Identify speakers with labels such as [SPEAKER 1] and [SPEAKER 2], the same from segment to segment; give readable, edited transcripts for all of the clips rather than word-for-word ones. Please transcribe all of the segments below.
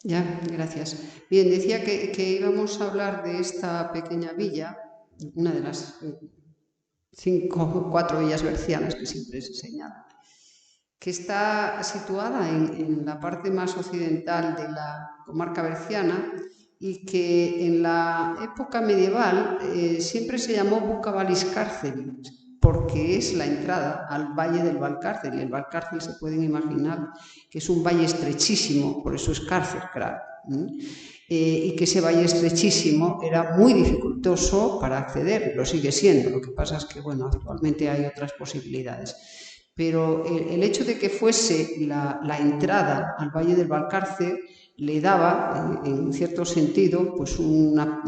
[SPEAKER 1] Ya, gracias. Bien, decía que íbamos a hablar de esta pequeña villa, una de las cuatro villas bercianas que siempre se señalan, que está situada en la parte más occidental de la comarca berciana y que en la época medieval siempre se llamó Bucavalis Cárceles, porque es la entrada al valle del Valcárcel. Y el Valcárcel se pueden imaginar que es un valle estrechísimo, por eso es cárcel, claro. Y que ese valle estrechísimo era muy dificultoso para acceder, lo sigue siendo, lo que pasa es que, bueno, actualmente hay otras posibilidades. Pero el hecho de que fuese la entrada al Valle del Valcarce le daba, en cierto sentido, pues una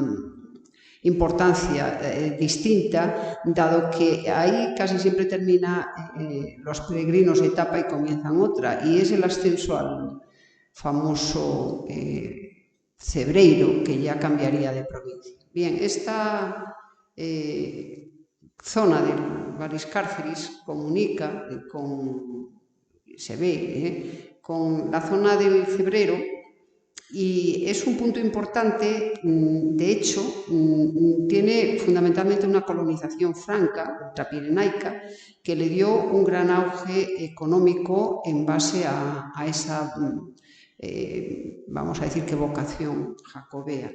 [SPEAKER 1] importancia distinta, dado que ahí casi siempre termina los peregrinos etapa y comienzan otra, y es el ascenso al famoso Cebreiro, que ya cambiaría de provincia. Bien, esta zona del Valis Cárceris comunica se ve, con la zona del Cebrero, y es un punto importante. De hecho, tiene fundamentalmente una colonización franca, ultrapirenaica, que le dio un gran auge económico en base a esa, vamos a decir que vocación jacobea.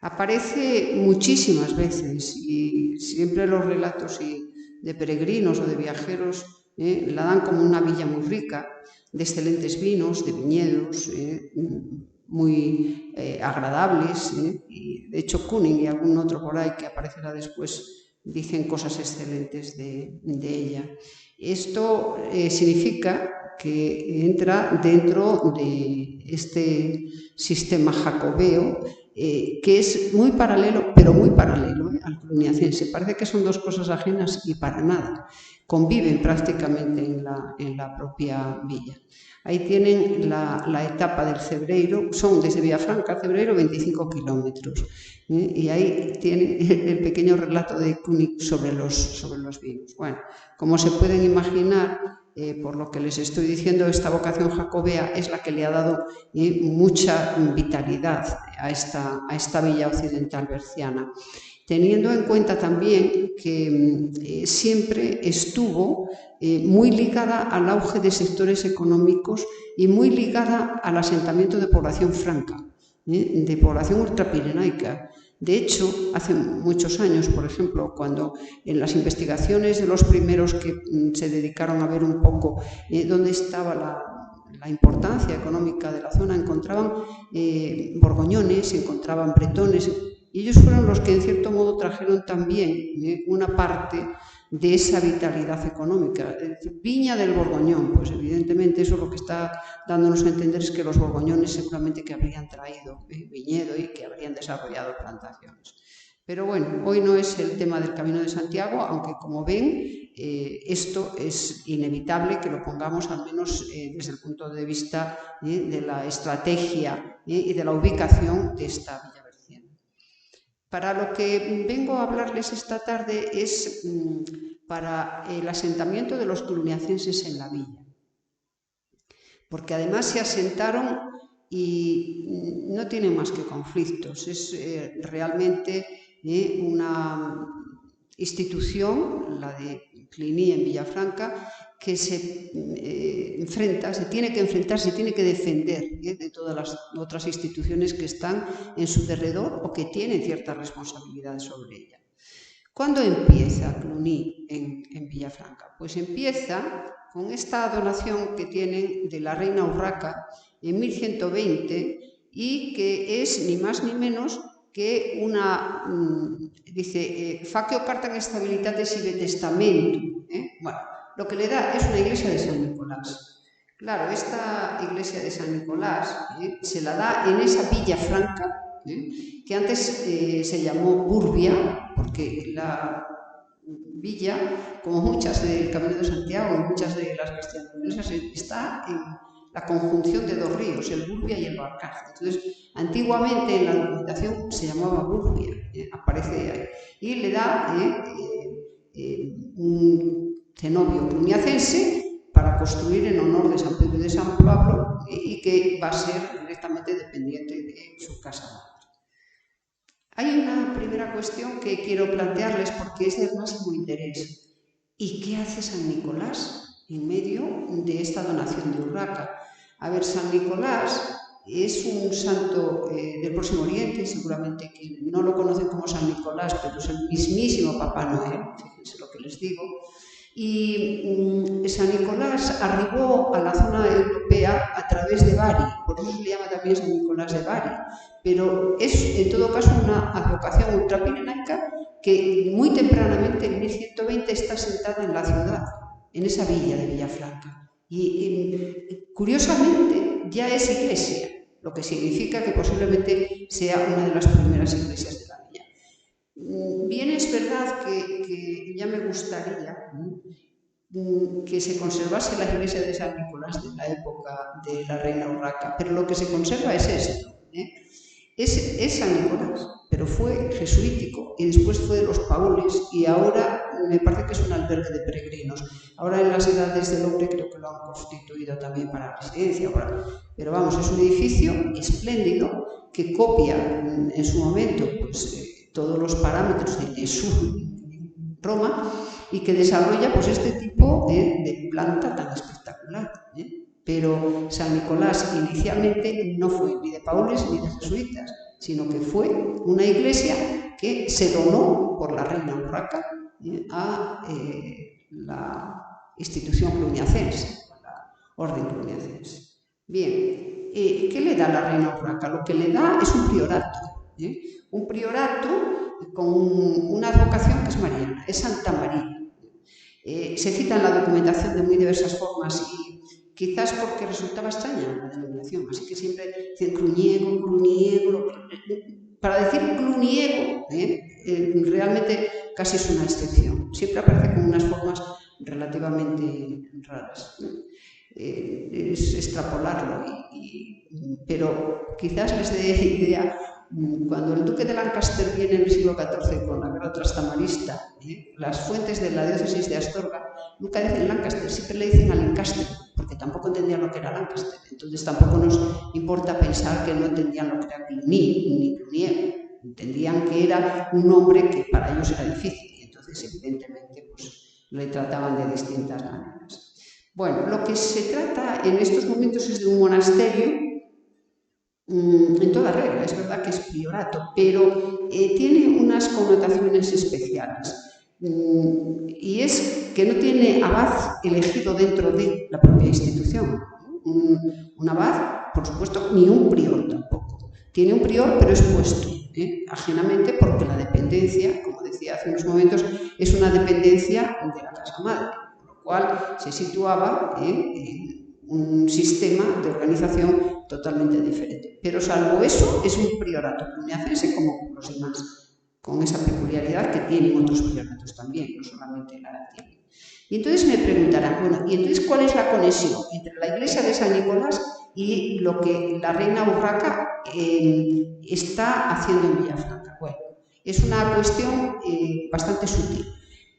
[SPEAKER 1] Aparece muchísimas veces y siempre los relatos de peregrinos o de viajeros la dan como una villa muy rica, de excelentes vinos, de viñedos muy agradables. Y de hecho, Kuning y algún otro por ahí que aparecerá después dicen cosas excelentes de ella. Esto significa que entra dentro de este sistema jacobeo que es muy paralelo, pero muy paralelo al cluniacense. Parece que son dos cosas ajenas y para nada. Conviven prácticamente en la propia villa. Ahí tienen la etapa del Cebreiro, son desde Villafranca al Cebreiro 25 kilómetros. Y ahí tienen el pequeño relato de Kunig sobre los vinos. Bueno, como se pueden imaginar, por lo que les estoy diciendo, esta vocación jacobea es la que le ha dado mucha vitalidad a esta villa occidental berciana, teniendo en cuenta también que siempre estuvo muy ligada al auge de sectores económicos y muy ligada al asentamiento de población franca, de población ultrapirenaica. De hecho, hace muchos años, por ejemplo, cuando en las investigaciones de los primeros que se dedicaron a ver un poco dónde estaba la importancia económica de la zona, encontraban borgoñones, encontraban bretones, y ellos fueron los que en cierto modo trajeron también una parte de esa vitalidad económica. Viña del Borgoñón, pues evidentemente eso lo que está dándonos a entender es que los borgoñones seguramente que habrían traído viñedo y que habrían desarrollado plantaciones. Pero bueno, hoy no es el tema del Camino de Santiago, aunque como ven, esto es inevitable que lo pongamos al menos desde el punto de vista de la estrategia y de la ubicación de esta villa berciana. Para lo que vengo a hablarles esta tarde es para el asentamiento de los cluniacenses en la villa, porque además se asentaron y no tienen más que conflictos. Es realmente una institución, la de Cluny en Villafranca, que se tiene que enfrentar, se tiene que defender de todas las otras instituciones que están en su derredor o que tienen cierta responsabilidad sobre ella. ¿Cuándo empieza Cluny en Villafranca? Pues empieza con esta donación que tienen de la reina Urraca en 1120 y que es ni más ni menos que una, dice, facio carta en stabilitate sive testamento. Bueno, lo que le da es una iglesia de San Nicolás. Claro, esta iglesia de San Nicolás se la da en esa villa franca, que antes se llamó Burbia, porque la villa, como muchas del Camino de Santiago y muchas de las cristianas, está en la conjunción de dos ríos, el Burbia y el Valcarce. Entonces, antiguamente en la documentación se llamaba Burbia, aparece ahí, y le da un cenobio cluniacense para construir en honor de San Pedro y de San Pablo y que va a ser directamente dependiente de su casa madre. Hay una primera cuestión que quiero plantearles porque es de máximo interés. ¿Y qué hace San Nicolás en medio de esta donación de Urraca? A ver, San Nicolás es un santo del Próximo Oriente, seguramente que no lo conocen como San Nicolás, pero es el mismísimo Papá Noel, fíjense lo que les digo. Y San Nicolás arribó a la zona europea a través de Bari, por eso se le llama también San Nicolás de Bari, pero es en todo caso una advocación ultrapirenaica que muy tempranamente, en 1120, está sentada en la ciudad, en esa villa de Villafranca. Y curiosamente ya es iglesia, lo que significa que posiblemente sea una de las primeras iglesias de la villa. Bien, es verdad que ya me gustaría que se conservase la iglesia de San Nicolás de la época de la reina Urraca, pero lo que se conserva es esto. Es San Nicolás, pero fue jesuítico y después fue de los paules y ahora me parece que es un albergue de peregrinos. Ahora en las edades del hombre creo que lo han constituido también para residencia. Pero vamos, es un edificio espléndido que copia en su momento pues, todos los parámetros de su Roma y que desarrolla pues, este tipo de planta tan espectacular. Pero San Nicolás inicialmente no fue ni de paules ni de jesuitas, sino que fue una iglesia que se donó por la reina Urraca a la institución cluniacense, a la orden cluniacense. Bien, ¿qué le da la reina Urraca? Lo que le da es un priorato. Un priorato con una advocación que es mariana, es Santa María. Se cita en la documentación de muy diversas formas y quizás porque resultaba extraña la denominación, así que siempre dicen Cluniego, para decir Cluniego, realmente casi es una excepción, siempre aparece con unas formas relativamente raras. Es extrapolarlo, pero quizás les dé idea. Cuando el duque de Lancaster viene en el siglo XIV con la guerra trastamarista, las fuentes de la diócesis de Astorga nunca dicen Lancaster, siempre le dicen a Lancaster, porque tampoco entendían lo que era Lancaster. Entonces tampoco nos importa pensar que no entendían lo que era Cluny ni Cluniego. Entendían que era un nombre que para ellos era difícil y entonces evidentemente pues, le trataban de distintas maneras. Bueno, lo que se trata en estos momentos es de un monasterio en toda regla, es verdad que es priorato, pero tiene unas connotaciones especiales. Y es que no tiene abad elegido dentro de la propia institución. Un abad, por supuesto, ni un prior tampoco. Tiene un prior, pero es puesto ajenamente porque la dependencia, como decía hace unos momentos, es una dependencia de la casa madre, con lo cual se situaba en un sistema de organización totalmente diferente. Pero salvo eso, es un priorato cluniacense como los demás, con esa peculiaridad que tienen otros prioratos también, no solamente la latina. Y entonces me preguntarán, bueno, ¿y entonces cuál es la conexión entre la iglesia de San Nicolás y lo que la reina Urraca está haciendo en Villafranca? Bueno, es una cuestión bastante sutil.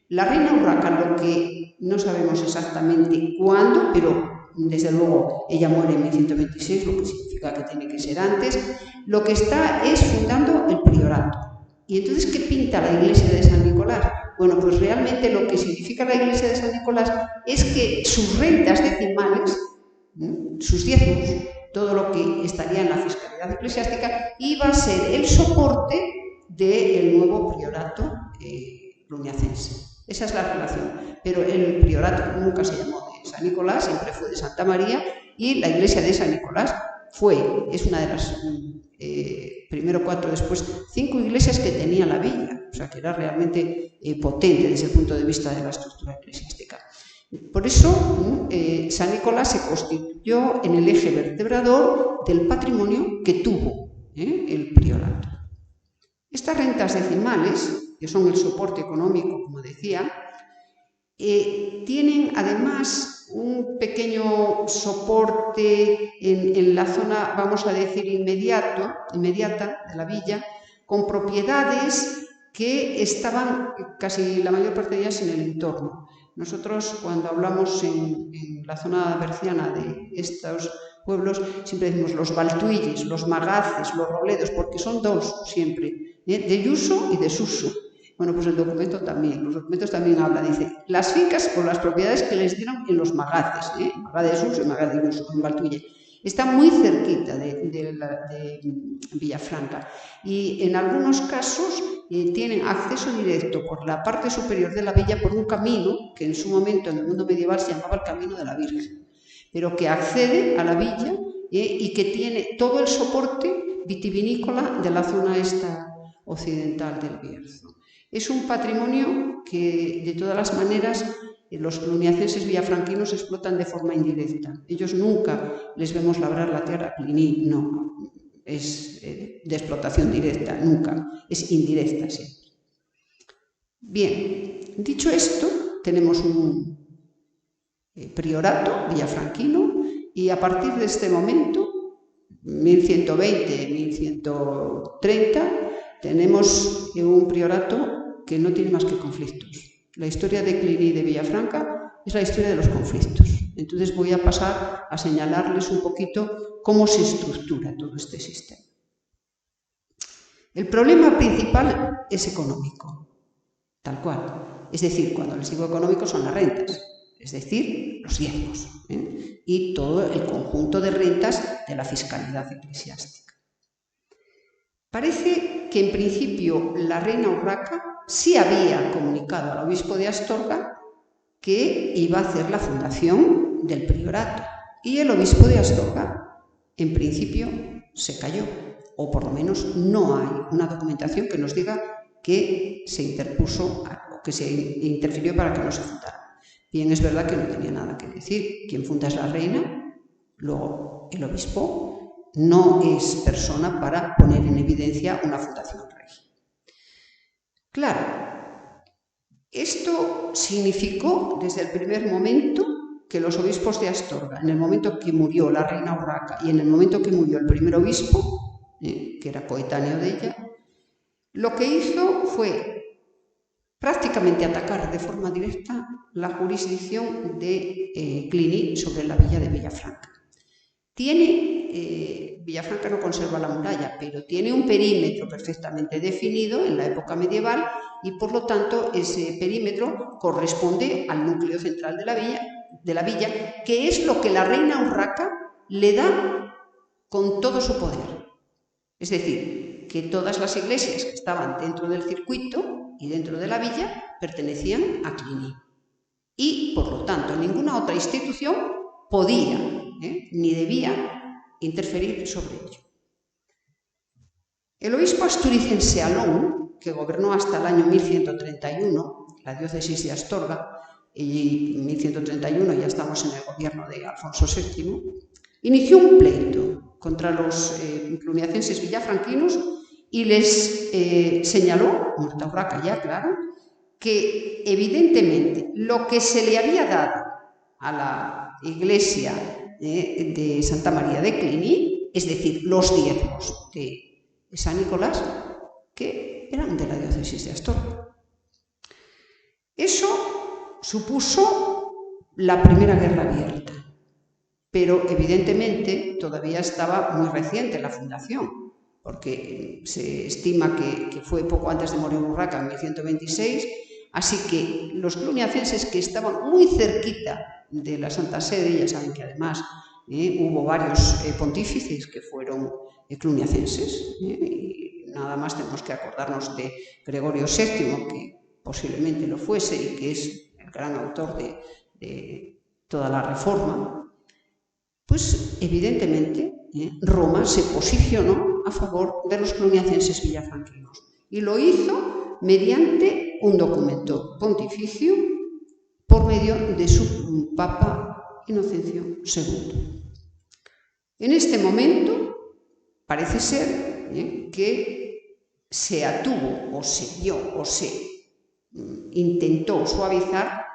[SPEAKER 1] La reina Urraca, lo que no sabemos exactamente cuándo, pero desde luego ella muere en 1126, lo que significa que tiene que ser antes, lo que está es fundando el priorato. ¿Y entonces qué pinta la iglesia de San Nicolás? Bueno, pues realmente lo que significa la iglesia de San Nicolás es que sus rentas decimales, sus diezmos, todo lo que estaría en la fiscalidad eclesiástica, iba a ser el soporte del nuevo priorato cluniacense. Esa es la relación. Pero el priorato nunca se llamó de San Nicolás, siempre fue de Santa María, y la iglesia de San Nicolás es una de las primero 4, después 5 iglesias que tenía la villa, o sea que era realmente potente desde el punto de vista de la estructura eclesiástica. Por eso San Nicolás se constituyó en el eje vertebrador del patrimonio que tuvo el priorato. Estas rentas decimales, que son el soporte económico, como decía, tienen además un pequeño soporte en la zona, vamos a decir, inmediata de la villa, con propiedades que estaban casi la mayor parte de ellas en el entorno. Nosotros, cuando hablamos en la zona berciana de estos pueblos siempre decimos los Valtuilles, los Magaces, los Robledos, porque son dos siempre, de uso y desuso. Bueno, pues el documento también, los documentos también hablan, dice, las fincas o las propiedades que les dieron en los Magaces, Magá de uso y Magá de uso, en Valtuille. Está muy cerquita de Villafranca y en algunos casos tienen acceso directo por la parte superior de la villa por un camino que en su momento en el mundo medieval se llamaba el Camino de la Virgen, pero que accede a la villa y que tiene todo el soporte vitivinícola de la zona esta occidental del Bierzo. Es un patrimonio que, de todas las maneras, los cluniacenses villafranquinos explotan de forma indirecta. Ellos nunca les vemos labrar la tierra, ni no, es de explotación directa, nunca, es indirecta siempre. Bien, dicho esto, tenemos un priorato villafranquino y a partir de este momento, 1120-1130, tenemos un priorato que no tiene más que conflictos. La historia de Cluny y de Villafranca es la historia de los conflictos. Entonces voy a pasar a señalarles un poquito cómo se estructura todo este sistema. El problema principal es económico, tal cual. Es decir, cuando les digo económico son las rentas, es decir, los diezmos, y todo el conjunto de rentas de la fiscalidad eclesiástica. Parece que en principio la reina Urraca sí había comunicado al obispo de Astorga que iba a hacer la fundación del priorato y el obispo de Astorga en principio se cayó, o por lo menos no hay una documentación que nos diga que se interpuso o que se interfirió para que no se fundara. Bien, es verdad que no tenía nada que decir. Quien funda es la reina, luego el obispo no es persona para poner en evidencia una fundación regia. Claro, esto significó desde el primer momento que los obispos de Astorga, en el momento que murió la reina Urraca y en el momento que murió el primer obispo, que era coetáneo de ella, lo que hizo fue prácticamente atacar de forma directa la jurisdicción de Cluny sobre la villa de Villafranca. Villafranca no conserva la muralla, pero tiene un perímetro perfectamente definido en la época medieval y por lo tanto ese perímetro corresponde al núcleo central de la villa, que es lo que la reina Urraca le da con todo su poder. Es decir, que todas las iglesias que estaban dentro del circuito y dentro de la villa pertenecían a Cluny. Y, por lo tanto, ninguna otra institución podía ni debía interferir sobre ello. El obispo asturicense Alón, que gobernó hasta el año 1131, la diócesis de Astorga, y en 1131 ya estamos en el gobierno de Alfonso VII, inició un pleito contra los cluniacenses villafranquinos y les señaló, muerta Urraca ya, claro, que evidentemente lo que se le había dado a la iglesia de Santa María de Cluny, es decir, los diezmos de San Nicolás, que eran de la diócesis de Astorga. Eso supuso la Primera Guerra Abierta, pero evidentemente todavía estaba muy reciente la fundación, porque se estima que fue poco antes de morir Urraca, en 1126, así que los cluniacenses que estaban muy cerquita de la Santa Sede, ya saben que además hubo varios pontífices que fueron cluniacenses, y nada más tenemos que acordarnos de Gregorio VII, que posiblemente lo fuese y que es el gran autor de toda la Reforma, pues evidentemente Roma se posicionó a favor de los cluniacenses villafranquinos y lo hizo mediante un documento pontificio por medio de su Papa Inocencio II. En este momento parece ser que se atuvo o se vio o se intentó suavizar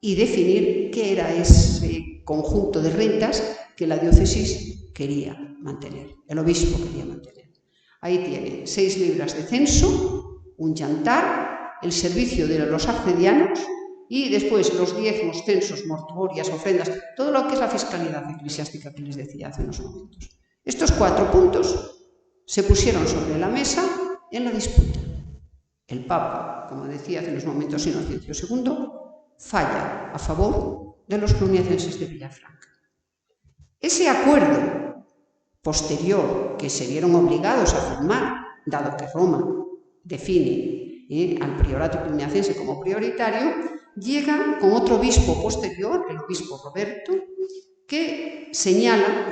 [SPEAKER 1] y definir qué era ese conjunto de rentas que la diócesis quería mantener, el obispo quería mantener. Ahí tiene 6 libras de censo, un yantar, el servicio de los arcedianos, y después los diezmos, censos, mortuorias, ofrendas, todo lo que es la fiscalidad eclesiástica que les decía hace unos momentos. Estos 4 puntos se pusieron sobre la mesa en la disputa. El Papa, como decía hace unos momentos Inocencio II, falla a favor de los cluniacenses de Villafranca. Ese acuerdo posterior que se vieron obligados a firmar, dado que Roma define al priorato cluniacense como prioritario, llega con otro obispo posterior, el obispo Roberto, que señala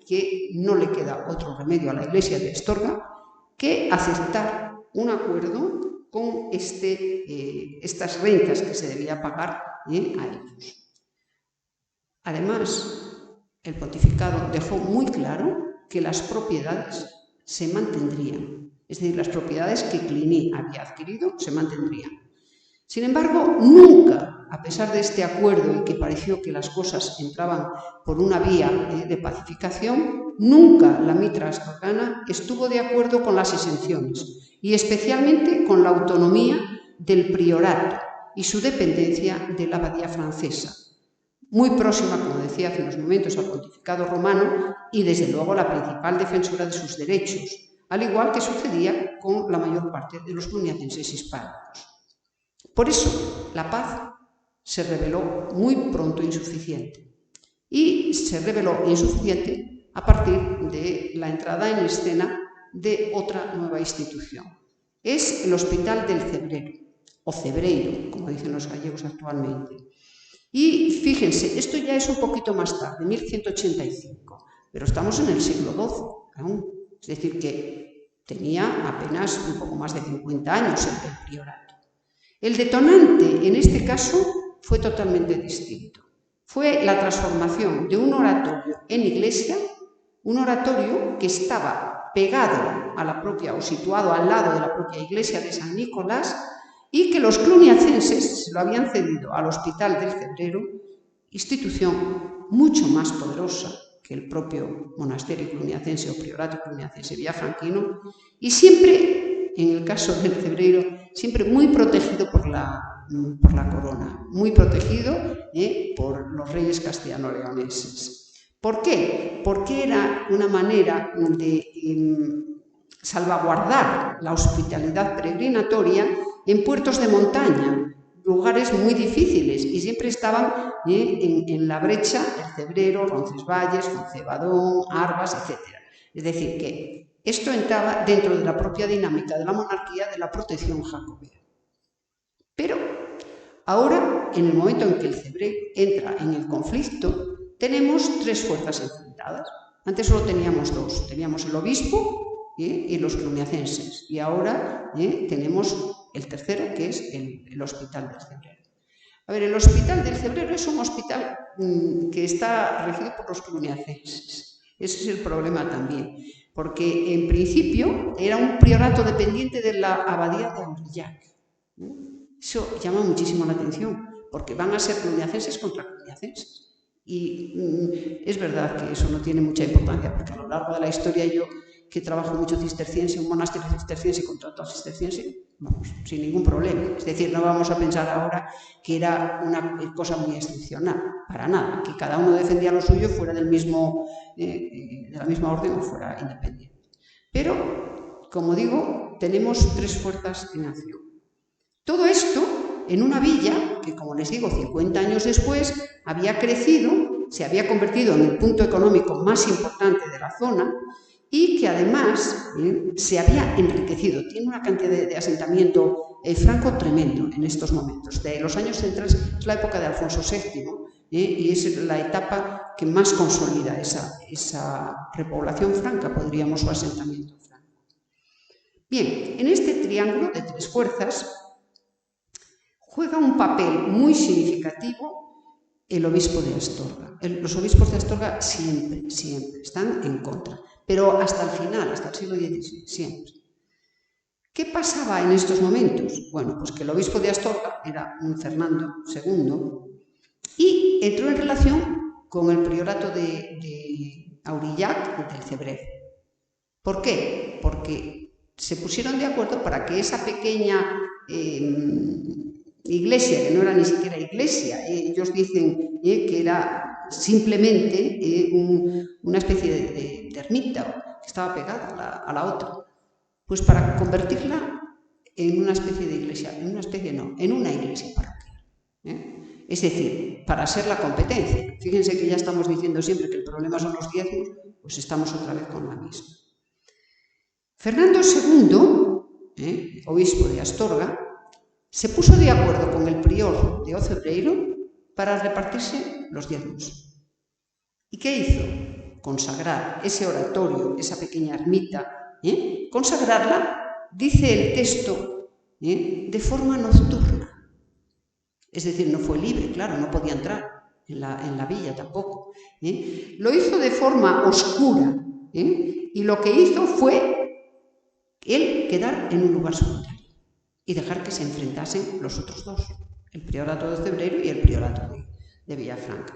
[SPEAKER 1] que no le queda otro remedio a la Iglesia de Astorga que aceptar un acuerdo con estas rentas que se debía pagar a ellos. Además, el pontificado dejó muy claro que las propiedades se mantendrían, es decir, las propiedades que Cluny había adquirido se mantendrían. Sin embargo, nunca, a pesar de este acuerdo y que pareció que las cosas entraban por una vía de pacificación, nunca la mitra astorgana estuvo de acuerdo con las exenciones y especialmente con la autonomía del priorato y su dependencia de la abadía francesa, muy próxima, como decía hace unos momentos, al pontificado romano y desde luego la principal defensora de sus derechos, al igual que sucedía con la mayor parte de los cluniacenses hispánicos. Por eso, la paz se reveló muy pronto insuficiente y se reveló insuficiente a partir de la entrada en escena de otra nueva institución. Es el Hospital del Cebrero, o Cebreiro, como dicen los gallegos actualmente. Y fíjense, esto ya es un poquito más tarde, 1185, pero estamos en el siglo XII aún, es decir, que tenía apenas un poco más de 50 años el priorato. El detonante, en este caso, fue totalmente distinto. Fue la transformación de un oratorio en iglesia, un oratorio que estaba pegado a la propia, o situado al lado de la propia iglesia de San Nicolás, y que los cluniacenses se lo habían cedido al Hospital del Cebrero, institución mucho más poderosa que el propio monasterio cluniacense o priorato cluniacense villafranquino, y siempre, en el caso del Cebrero, siempre muy protegido por la corona, muy protegido por los reyes castellano-leoneses. ¿Por qué? Porque era una manera de salvaguardar la hospitalidad peregrinatoria en puertos de montaña, lugares muy difíciles, y siempre estaban en la brecha el Cebrero, Roncesvalles, Foncebadón, Argas, etc. Es decir, que esto entraba dentro de la propia dinámica de la monarquía de la protección jacobea. Pero ahora, en el momento en que el Cebrero entra en el conflicto, tenemos 3 fuerzas enfrentadas. Antes solo teníamos 2, teníamos el obispo y los cluniacenses, y ahora tenemos el tercero, que es el Hospital del Cebrero. A ver, el Hospital del Cebrero es un hospital que está regido por los cluniacenses. Ese es el problema también, porque en principio era un priorato dependiente de la abadía de Aurillac. Eso llama muchísimo la atención, porque van a ser cluniacenses contra cluniacenses. Y es verdad que eso no tiene mucha importancia, porque a lo largo de la historia yo, que trabajo mucho cisterciense, un monasterio cisterciense contra otro cisterciense, vamos, sin ningún problema. Es decir, no vamos a pensar ahora que era una cosa muy excepcional, para nada, que cada uno defendía lo suyo fuera de la misma orden o fuera independiente. Pero, como digo, tenemos 3 fuerzas en acción. Todo esto en una villa que, como les digo, 50 años después había crecido, se había convertido en el punto económico más importante de la zona y que además se había enriquecido. Tiene una cantidad de asentamiento franco tremendo en estos momentos. De los años centrales es la época de Alfonso VII y es la etapa que más consolida esa repoblación franca, podríamos, o asentamiento franco. Bien, en este triángulo de 3 fuerzas juega un papel muy significativo el obispo de Astorga. Los obispos de Astorga siempre están en contra, pero hasta el final, hasta el siglo XVI, siempre. ¿Qué pasaba en estos momentos? Bueno, pues que el obispo de Astorga era un Fernando II y entró en relación con el priorato de Aurillac del Cebrero. ¿Por qué? Porque se pusieron de acuerdo para que esa pequeña iglesia, que no era ni siquiera iglesia. Ellos dicen que era simplemente una especie de ermita que estaba pegada a la otra. Pues para convertirla en una especie de iglesia, en una iglesia parroquial. Es decir, para ser la competencia. Fíjense que ya estamos diciendo siempre que el problema son los diezmos, pues estamos otra vez con la misma. Fernando II, obispo de Astorga, se puso de acuerdo con el prior de Ocebreiro para repartirse los diezmos. ¿Y qué hizo? Consagrar ese oratorio, esa pequeña ermita, consagrarla, dice el texto, de forma nocturna. Es decir, no fue libre, claro, no podía entrar en la villa tampoco. Lo hizo de forma oscura, y lo que hizo fue él quedar en un lugar solitario y dejar que se enfrentasen los otros dos, el priorato de Ocebreiro y el priorato de Villafranca.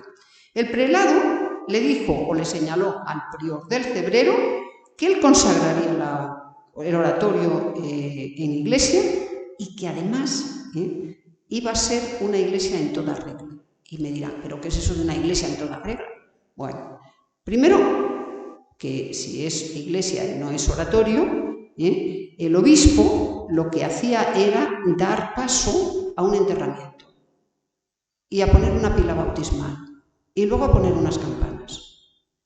[SPEAKER 1] El prelado le dijo o le señaló al prior del Cebrero que él consagraría el oratorio en iglesia y que además iba a ser una iglesia en toda regla. Y me dirán, ¿pero qué es eso de una iglesia en toda regla? Bueno, primero, que si es iglesia y no es oratorio, el obispo lo que hacía era dar paso a un enterramiento y a poner una pila bautismal y luego a poner unas campanas.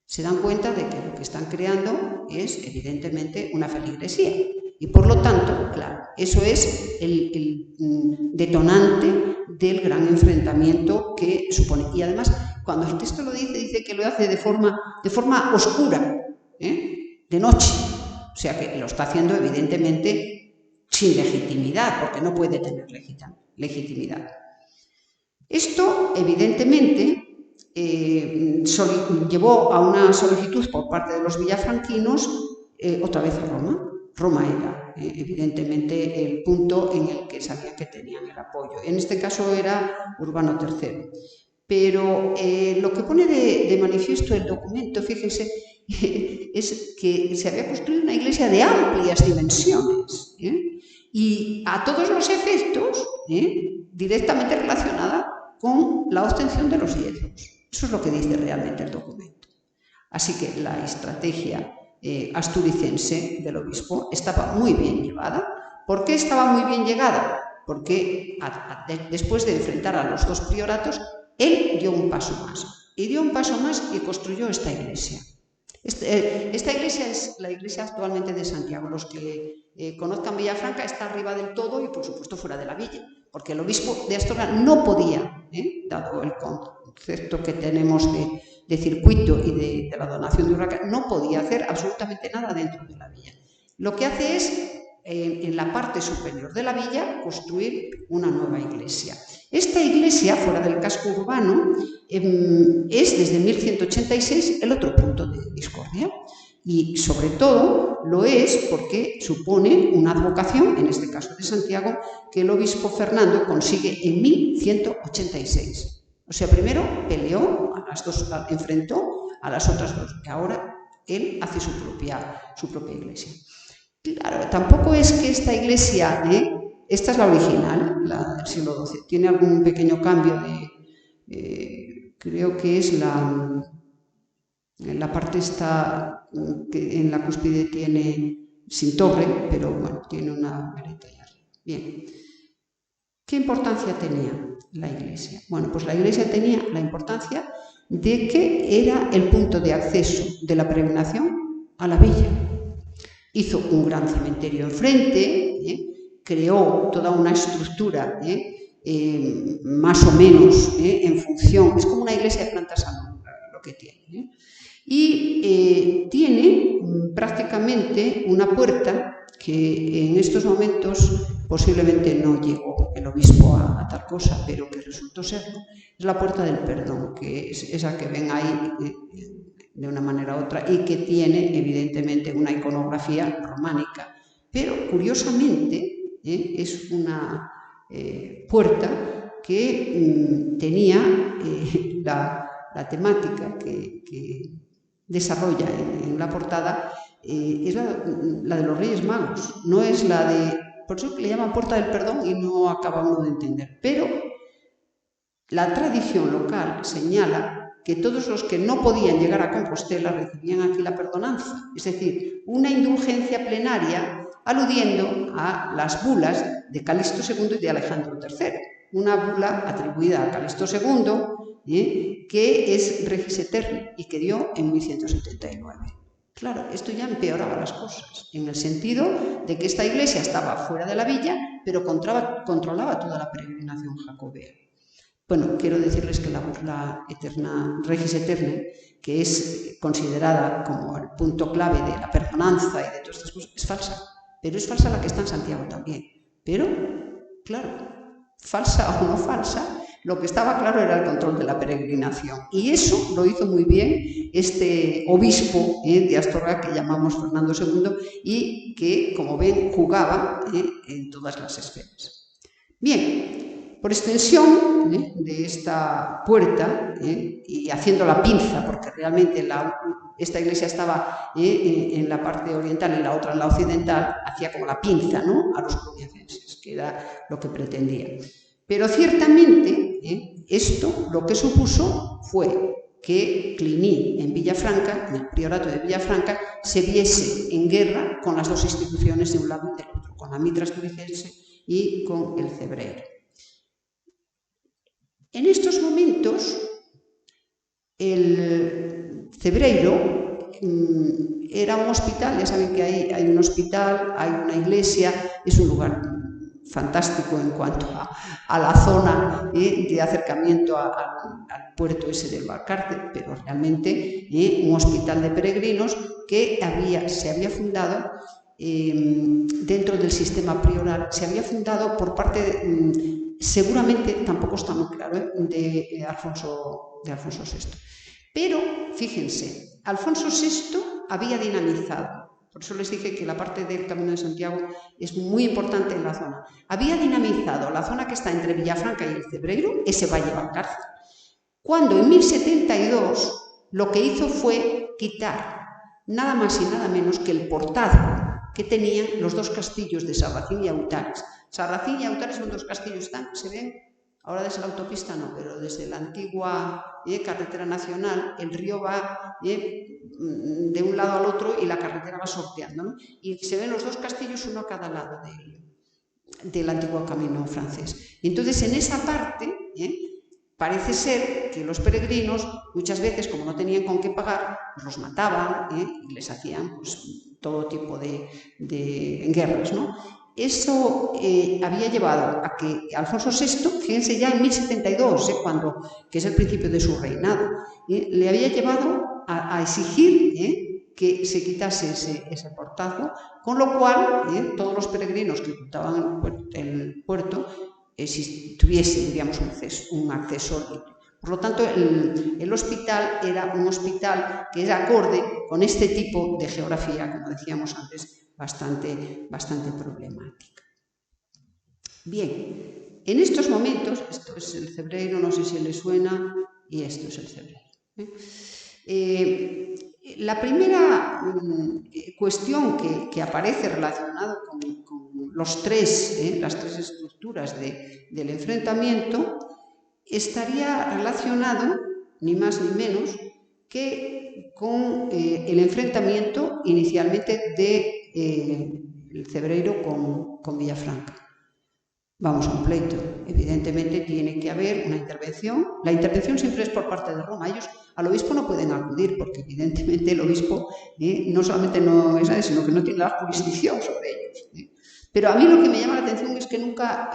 [SPEAKER 1] Se dan cuenta de que lo que están creando es evidentemente una feligresía. Y por lo tanto, claro, eso es el detonante del gran enfrentamiento que supone. Y además, cuando el texto lo dice que lo hace de forma oscura, de noche. O sea que lo está haciendo evidentemente sin legitimidad, porque no puede tener legitimidad. Esto, evidentemente, llevó a una solicitud por parte de los villafranquinos otra vez a Roma. Roma era, evidentemente, el punto en el que sabían que tenían el apoyo. En este caso era Urbano III. Pero lo que pone de manifiesto el documento, fíjense, es que se había construido una iglesia de amplias dimensiones y a todos los efectos directamente relacionada con la obtención de los diezmos. Eso es lo que dice realmente el documento. Así que la estrategia asturicense del obispo estaba muy bien llevada. ¿Por qué estaba muy bien llevada? Porque después de enfrentar a los dos prioratos, él dio un paso más. Y dio un paso más y construyó esta iglesia. Esta iglesia es la iglesia actualmente de Santiago. Los que conozcan Villafranca está arriba del todo y por supuesto fuera de la villa, porque el obispo de Astorga no podía, dado el concepto que tenemos de circuito y de la donación de Urraca, no podía hacer absolutamente nada dentro de la villa. Lo que hace es, en la parte superior de la villa, construir una nueva iglesia. Esta iglesia, fuera del casco urbano, es desde 1186 el otro punto de discordia. Y sobre todo lo es porque supone una advocación, en este caso de Santiago, que el obispo Fernando consigue en 1186. O sea, primero peleó a las dos, enfrentó a las otras dos, que ahora él hace su propia iglesia. Claro, tampoco es que esta iglesia, esta es la original, la del siglo XII, tiene algún pequeño cambio creo que es la parte esta que en la cúspide tiene sin torre, pero bueno, tiene una vereta allá arriba. Bien. ¿Qué importancia tenía la iglesia? Bueno, pues la iglesia tenía la importancia de que era el punto de acceso de la peregrinación a la villa. Hizo un gran cementerio enfrente, creó toda una estructura más o menos en función, es como una iglesia de planta salón lo que tiene. Y tiene prácticamente una puerta que en estos momentos posiblemente no llegó el obispo a tal cosa, pero que resultó serlo. Es la puerta del perdón, que es esa que ven ahí de una manera u otra y que tiene evidentemente una iconografía románica. Pero curiosamente es una puerta que tenía la temática que desarrolla en la portada, es la de los Reyes Magos, no es la de Por eso le llaman Puerta del Perdón y no acaba uno de entender. Pero la tradición local señala que todos los que no podían llegar a Compostela recibían aquí la perdonanza, es decir, una indulgencia plenaria aludiendo a las bulas de Calixto II y de Alejandro III. Una bula atribuida a Calixto II, que es Regis Aeterni y que dio en 1179. Claro, esto ya empeoraba las cosas, en el sentido de que esta iglesia estaba fuera de la villa, pero controlaba toda la peregrinación jacobea. Bueno, quiero decirles que la burla eterna, Regis Aeterni, que es considerada como el punto clave de la perdonanza y de todas estas cosas, es falsa. Pero es falsa la que está en Santiago también. Pero, claro, falsa o no falsa, lo que estaba claro era el control de la peregrinación. Y eso lo hizo muy bien este obispo de Astorga que llamamos Fernando II y que, como ven, jugaba en todas las esferas. Bien. Por extensión de esta puerta y haciendo la pinza, porque realmente esta iglesia estaba en la parte oriental y la otra en la occidental, hacía como la pinza, ¿no?, a los cluniacenses, que era lo que pretendía. Pero ciertamente esto lo que supuso fue que Cluny en Villafranca, en el priorato de Villafranca, se viese en guerra con las dos instituciones de un lado y del otro, con la mitra asturicense y con el Cebreiro. En estos momentos, el Cebreiro era un hospital, ya saben que hay un hospital, hay una iglesia, es un lugar fantástico en cuanto a la zona de acercamiento al puerto ese del Valcarce, pero realmente un hospital de peregrinos que se había fundado dentro del sistema prioral, se había fundado por parte de, seguramente, tampoco está muy claro, de Alfonso VI. Pero, fíjense, Alfonso VI había dinamizado, por eso les dije que la parte del Camino de Santiago es muy importante en la zona, había dinamizado la zona que está entre Villafranca y el Cebreiro, ese Valle Valcarce, cuando en 1072 lo que hizo fue quitar nada más y nada menos que el portazgo que tenían los dos castillos de Sarracín y Autares. Sarracín y Autares son dos castillos, se ven ahora desde la autopista no, pero desde la antigua carretera nacional, el río va de un lado al otro y la carretera va sorteando, ¿no? Y se ven los dos castillos uno a cada lado del antiguo camino francés. Y entonces en esa parte parece ser que los peregrinos muchas veces, como no tenían con qué pagar, pues los mataban y les hacían pues, todo tipo de guerras, ¿no? Eso había llevado a que Alfonso VI, fíjense ya en 1072, que es el principio de su reinado, le había llevado a exigir que se quitase ese portazo, con lo cual todos los peregrinos que ocultaban el puerto tuviesen, digamos, un acceso libre. Por lo tanto, el hospital era un hospital que era acorde con este tipo de geografía, como decíamos antes, bastante problemática. Bien, en estos momentos, esto es el Cebreiro, no sé si le suena, y esto es el Cebreiro. La primera cuestión que aparece relacionada con las tres estructuras del enfrentamiento estaría relacionado, ni más ni menos, que con el enfrentamiento inicialmente del Cebreiro con Villafranca. Vamos a un pleito. Evidentemente tiene que haber una intervención. La intervención siempre es por parte de Roma. Ellos al obispo no pueden acudir porque evidentemente el obispo no solamente no es nadie, sino que no tiene la jurisdicción sobre ellos. Pero a mí lo que me llama la atención es que nunca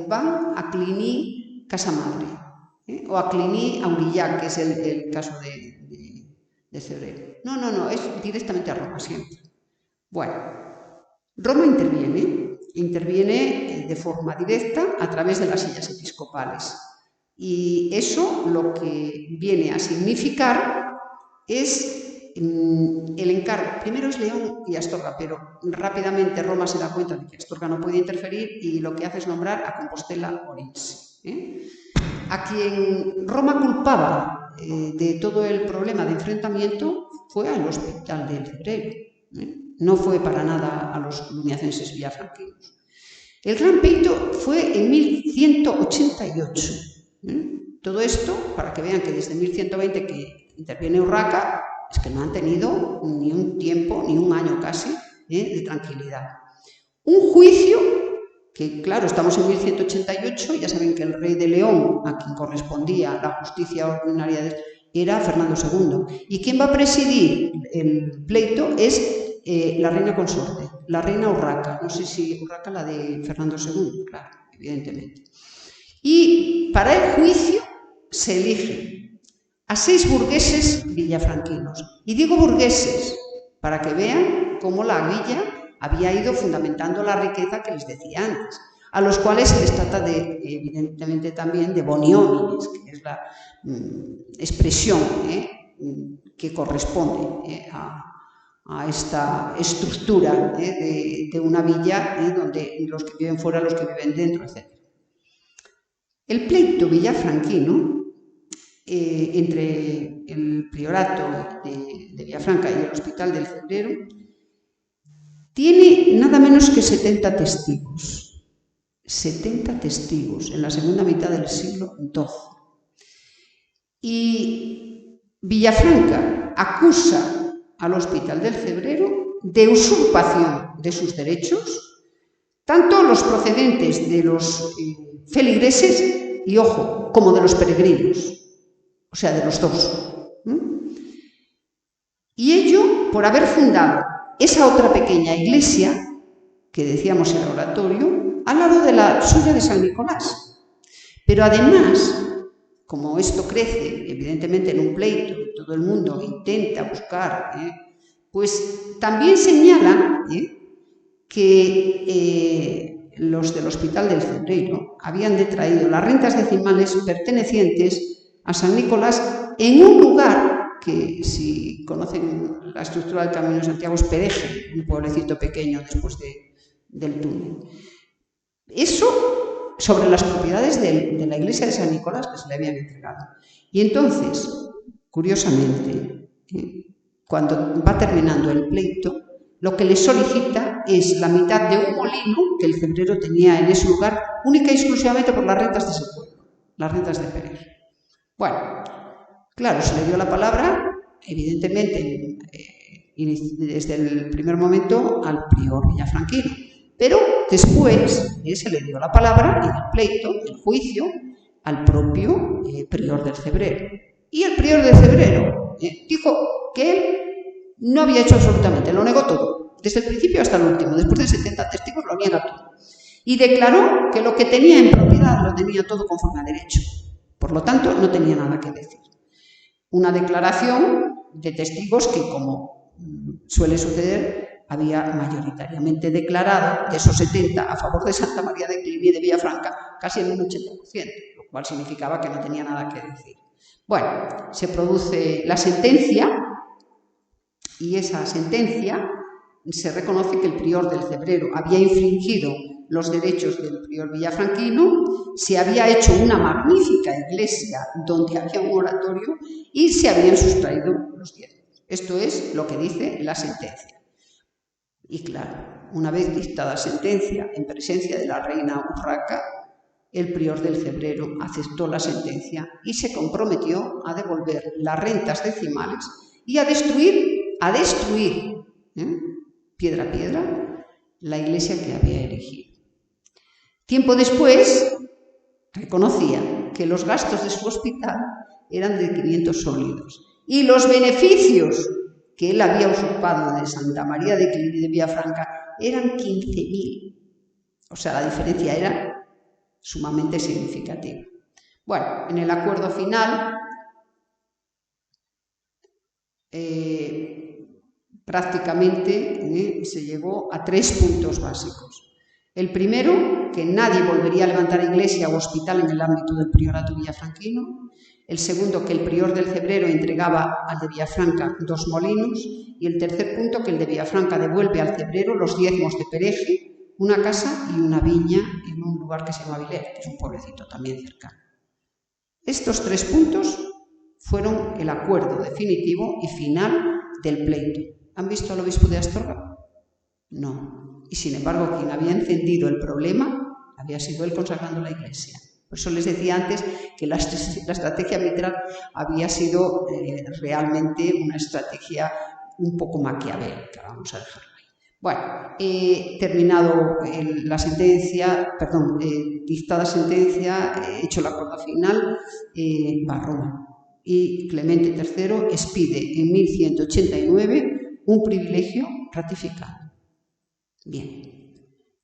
[SPEAKER 1] van a Cluny Casa Madre o a Cluny Aurillac, que es el caso de Cebreiro. No, es directamente a Roma siempre. Bueno, Roma interviene de forma directa a través de las sillas episcopales. Y eso lo que viene a significar es el encargo. Primero es León y Astorga, pero rápidamente Roma se da cuenta de que Astorga no puede interferir y lo que hace es nombrar a Compostela Orense. A quien Roma culpaba de todo el problema de enfrentamiento fue al hospital del Cebreiro. No fue para nada a los cluniacenses villafranquinos. El Gran Pleito fue en 1188. Todo esto para que vean que desde 1120 que interviene Urraca, es que no han tenido ni un tiempo, ni un año casi, de tranquilidad. Un juicio que, claro, estamos en 1188, ya saben que el rey de León, a quien correspondía la justicia ordinaria, era Fernando II. Y quien va a presidir el pleito es la reina consorte, la reina Urraca. No sé si Urraca la de Fernando II, claro, evidentemente. Y para el juicio se elige a 6 burgueses villafranquinos. Y digo burgueses para que vean cómo la villa había ido fundamentando la riqueza que les decía antes, a los cuales se les trata de, evidentemente también, de boni homines, que es la expresión que corresponde a esta estructura de una villa donde los que viven fuera, los que viven dentro, etc. El pleito villafranquino entre el priorato de Villafranca y el Hospital del Cebrero tiene nada menos que 70 testigos. 70 testigos en la segunda mitad del siglo XII. Y Villafranca acusa al Hospital del Cebrero de usurpación de sus derechos, tanto los procedentes de los feligreses y, ojo, como de los peregrinos, o sea, de los dos. Y ello por haber fundado esa otra pequeña iglesia, que decíamos era oratorio, al lado de la suya de San Nicolás. Pero además, como esto crece, evidentemente en un pleito, todo el mundo intenta buscar, pues también señalan que los del Hospital del Cebrero habían detraído las rentas decimales pertenecientes a San Nicolás en un lugar que, si conocen la estructura del Camino de Santiago, es Pereje, un pueblecito pequeño después del túnel. Eso sobre las propiedades de la iglesia de San Nicolás que se le habían entregado. Y entonces, curiosamente, cuando va terminando el pleito, lo que le solicita es la mitad de un molino que el cebrero tenía en ese lugar, única y exclusivamente por las rentas de ese pueblo, las rentas de Pereje. Bueno, claro, se le dio la palabra, evidentemente, desde el primer momento al prior villafranquino, pero después se le dio la palabra en el pleito, en el juicio, al propio prior del Cebrero. Y el prior del Cebrero dijo que él no había hecho absolutamente, lo negó todo, desde el principio hasta el último. Después de 70 testigos lo niega todo. Y declaró que lo que tenía en propiedad lo tenía todo conforme a derecho. Por lo tanto, no tenía nada que decir. Una declaración de testigos que, como suele suceder, había mayoritariamente declarado, de esos 70, a favor de Santa María de Cluny y de Villafranca, casi en un 80%, lo cual significaba que no tenía nada que decir. Bueno, se produce la sentencia, y esa sentencia se reconoce que el prior del Cebrero había infringido los derechos del prior villafranquino, se había hecho una magnífica iglesia donde había un oratorio y se habían sustraído los diezmos. Esto es lo que dice la sentencia. Y claro, una vez dictada sentencia en presencia de la reina Urraca, el prior del Cebrero aceptó la sentencia y se comprometió a devolver las rentas decimales y a destruir piedra a piedra la iglesia que había elegido. Tiempo después reconocía que los gastos de su hospital eran de 500 sólidos y los beneficios que él había usurpado de Santa María de Cluny y de Villafranca eran 15.000. O sea, la diferencia era sumamente significativa. Bueno, en el acuerdo final prácticamente se llegó a 3 puntos básicos. El primero, que nadie volvería a levantar iglesia o hospital en el ámbito del priorato villafranquino. El segundo, que el prior del Cebrero entregaba al de Villafranca 2 molinos. Y el tercer punto, que el de Villafranca devuelve al Cebrero los diezmos de Pereje, una casa y una viña en un lugar que se llama Viler, que es un pueblecito también cercano. Estos 3 puntos fueron el acuerdo definitivo y final del pleito. ¿Han visto al obispo de Astorga? No. Y sin embargo, quien había encendido el problema había sido él consagrando la iglesia. Por eso les decía antes que la estrategia Mitral había sido realmente una estrategia un poco maquiavélica, vamos a dejarlo ahí. Bueno, terminado la sentencia, perdón, dictada sentencia, hecho el acuerdo final, va a Roma. Y Clemente III expide en 1189 un privilegio ratificado. Bien,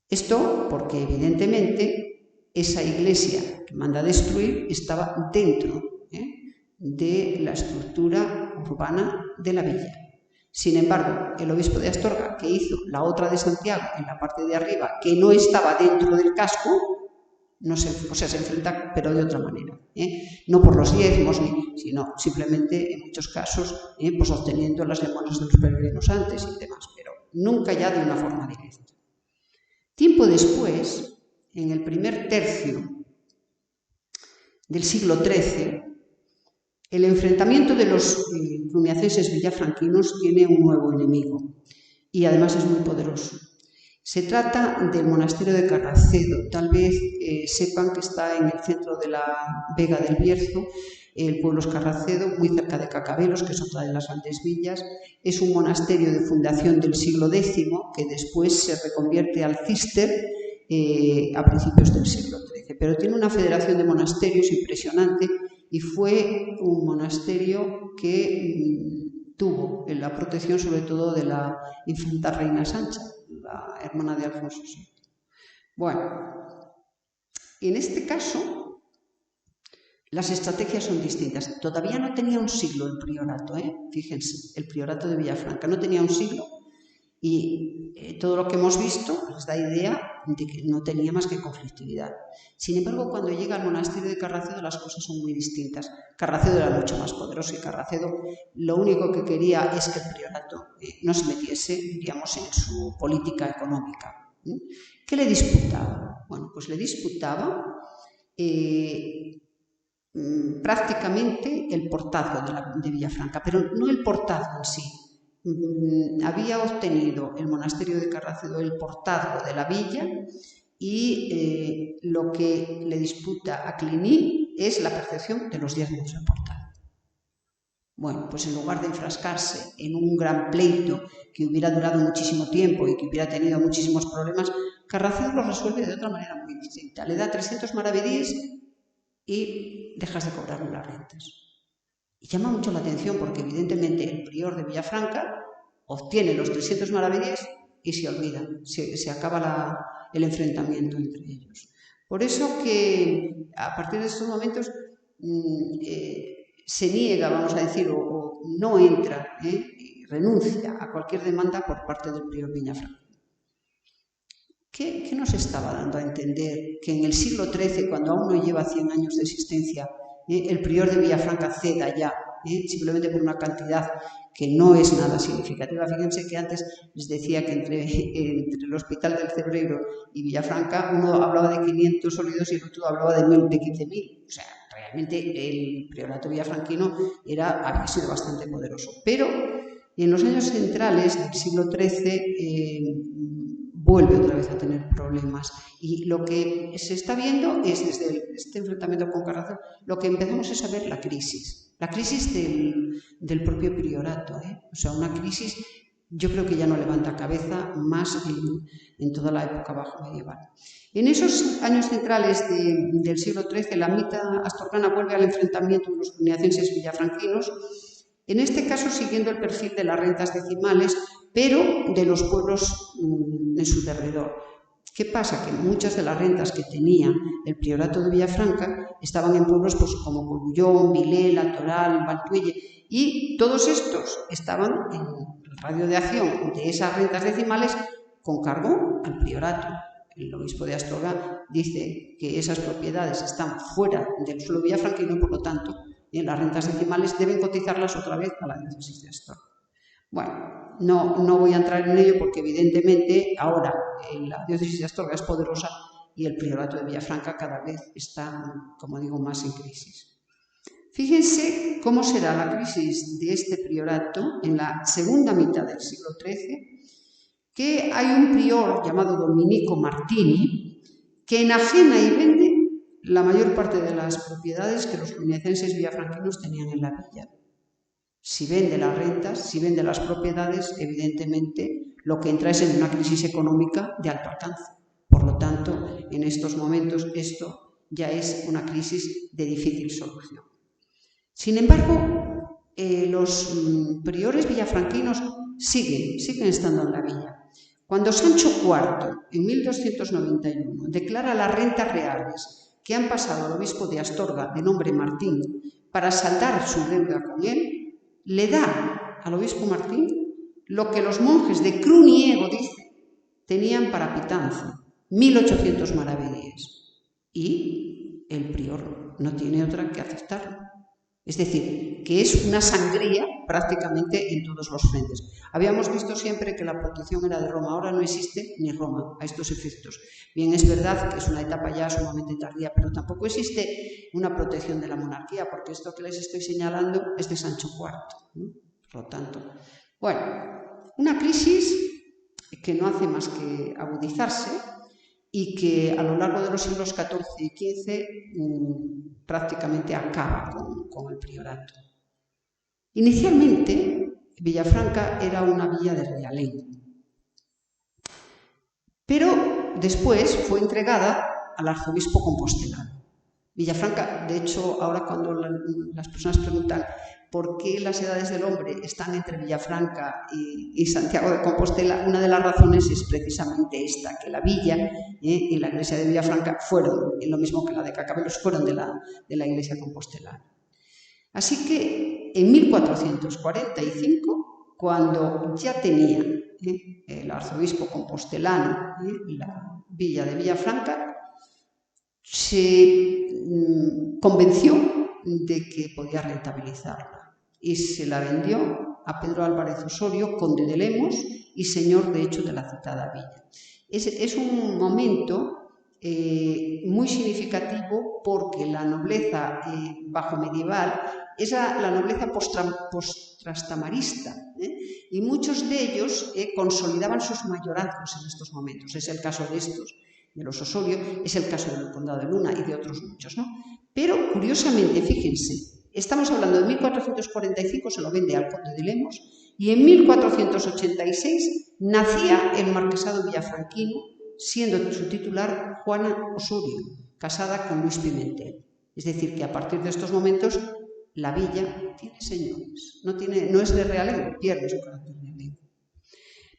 [SPEAKER 1] esto porque evidentemente esa iglesia que manda destruir estaba dentro de la estructura urbana de la villa. Sin embargo, el obispo de Astorga, que hizo la otra de Santiago en la parte de arriba, que no estaba dentro del casco, no se, o sea, se enfrenta, pero de otra manera. No por los diezmos, sino simplemente, en muchos casos, pues obteniendo las limosnas de los peregrinos antes y demás, pero nunca ya de una forma directa. Tiempo después, en el primer tercio del siglo XIII, el enfrentamiento de los cluniacenses villafranquinos tiene un nuevo enemigo y además es muy poderoso. Se trata del monasterio de Carracedo. Tal vez sepan que está en el centro de la Vega del Bierzo. El pueblo es Carracedo, muy cerca de Cacabelos, que es otra de las grandes villas. Es un monasterio de fundación del siglo X, que después se reconvierte al Císter a principios del siglo XIII. Pero tiene una federación de monasterios impresionante y fue un monasterio que tuvo la protección sobre todo de la infanta reina Sancha, la hermana de Alfonso VII. Bueno, en este caso las estrategias son distintas. Todavía no tenía un siglo el priorato, fíjense, el priorato de Villafranca no tenía un siglo y todo lo que hemos visto nos da idea de que no tenía más que conflictividad. Sin embargo, cuando llega al monasterio de Carracedo las cosas son muy distintas. Carracedo era mucho más poderoso y Carracedo lo único que quería es que el priorato no se metiese, diríamos, en su política económica. ¿Qué le disputaba? Bueno, pues le disputaba prácticamente el portazgo de Villafranca, pero no el portazgo en sí. Había obtenido el monasterio de Carracedo el portazgo de la villa y lo que le disputa a Cluny es la percepción de los diezmos del portazgo. Bueno, pues en lugar de enfrascarse en un gran pleito que hubiera durado muchísimo tiempo y que hubiera tenido muchísimos problemas, Carracedo lo resuelve de otra manera muy distinta. Le da 300 maravedíes y dejas de cobrarle las rentas. Y llama mucho la atención porque evidentemente el prior de Villafranca obtiene los 300 maravedíes y se olvida, se acaba el enfrentamiento entre ellos. Por eso que a partir de estos momentos se niega, vamos a decir, o no entra, y renuncia a cualquier demanda por parte del prior Villafranca. ¿Qué nos estaba dando a entender? Que en el siglo XIII, cuando aún no lleva 100 años de existencia, el prior de Villafranca ceda ya, simplemente por una cantidad que no es nada significativa. Fíjense que antes les decía que entre el Hospital del Cebreiro y Villafranca uno hablaba de 500 sólidos y el otro hablaba de 15.000. O sea, realmente el priorato villafranquino había sido bastante poderoso. Pero en los años centrales del siglo XIII vuelve otra vez a tener problemas. Y lo que se está viendo es, desde este enfrentamiento con Carracedo, lo que empezamos es a ver la crisis del propio priorato. O sea, una crisis, yo creo que ya no levanta cabeza más en toda la época bajo medieval. En esos años centrales del siglo XIII, la mitad astorgana vuelve al enfrentamiento de los cluniacenses villafranquinos, en este caso siguiendo el perfil de las rentas decimales, pero de los pueblos en su derredor. ¿Qué pasa? Que muchas de las rentas que tenía el priorato de Villafranca estaban en pueblos pues, como Colullón, Vilela, Toral, Valtuelle, y todos estos estaban en el radio de acción de esas rentas decimales con cargo al priorato. El obispo de Astorga dice que esas propiedades están fuera del suelo villafranquino y por lo tanto las rentas decimales deben cotizarlas otra vez a la diócesis de Astorga. Bueno, no voy a entrar en ello porque evidentemente ahora la diócesis de Astorga es poderosa y el priorato de Villafranca cada vez está, como digo, más en crisis. Fíjense cómo será la crisis de este priorato en la segunda mitad del siglo XIII, que hay un prior llamado Domenico Martini que enajena y vende la mayor parte de las propiedades que los cluniacenses villafranquinos tenían en la villa. Si vende las rentas, si vende las propiedades, evidentemente lo que entra es en una crisis económica de alto alcance. Por lo tanto, en estos momentos esto ya es una crisis de difícil solución. Sin embargo, los priores villafranquinos siguen estando en la villa. Cuando Sancho IV, en 1291, declara las rentas reales que han pasado al obispo de Astorga, de nombre Martín, para saldar su deuda con él, le da al obispo Martín lo que los monjes de Cruniego, dice, tenían para Pitanza, 1800 maravedíes. Y el prior no tiene otra que aceptarlo. Es decir, que es una sangría prácticamente en todos los frentes. Habíamos visto siempre que la protección era de Roma, ahora no existe ni Roma a estos efectos. Bien, es verdad que es una etapa ya sumamente tardía, pero tampoco existe una protección de la monarquía, porque esto que les estoy señalando es de Sancho IV, ¿no? Por lo tanto, bueno, una crisis que no hace más que agudizarse y que a lo largo de los siglos XIV y XV prácticamente acaba con el priorato. Inicialmente, Villafranca era una villa de realengo, pero después fue entregada al arzobispo compostelano. Villafranca, de hecho, ahora cuando las personas preguntan por qué las edades del hombre están entre Villafranca y Santiago de Compostela, una de las razones es precisamente esta, que la villa y la iglesia de Villafranca fueron, lo mismo que la de Cacabelos, fueron de la iglesia compostelana. Así que en 1445, cuando ya tenía el arzobispo compostelano la villa de Villafranca, se convenció de que podía rentabilizarla y se la vendió a Pedro Álvarez Osorio, conde de Lemos y señor de hecho de la citada villa. Es un momento muy significativo porque la nobleza bajo medieval es la nobleza postrastamarista y muchos de ellos consolidaban sus mayorazgos en estos momentos. Es el caso de estos, de los Osorio, es el caso del condado de Luna y de otros muchos, ¿no? Pero, curiosamente, fíjense, estamos hablando de 1445, se lo vende al conde de Lemos, y en 1486 nacía el marquesado villafranquino, siendo su titular Juana Osorio, casada con Luis Pimentel. Es decir, que a partir de estos momentos la villa tiene señores, no es de realengo, pierde su carácter de realengo.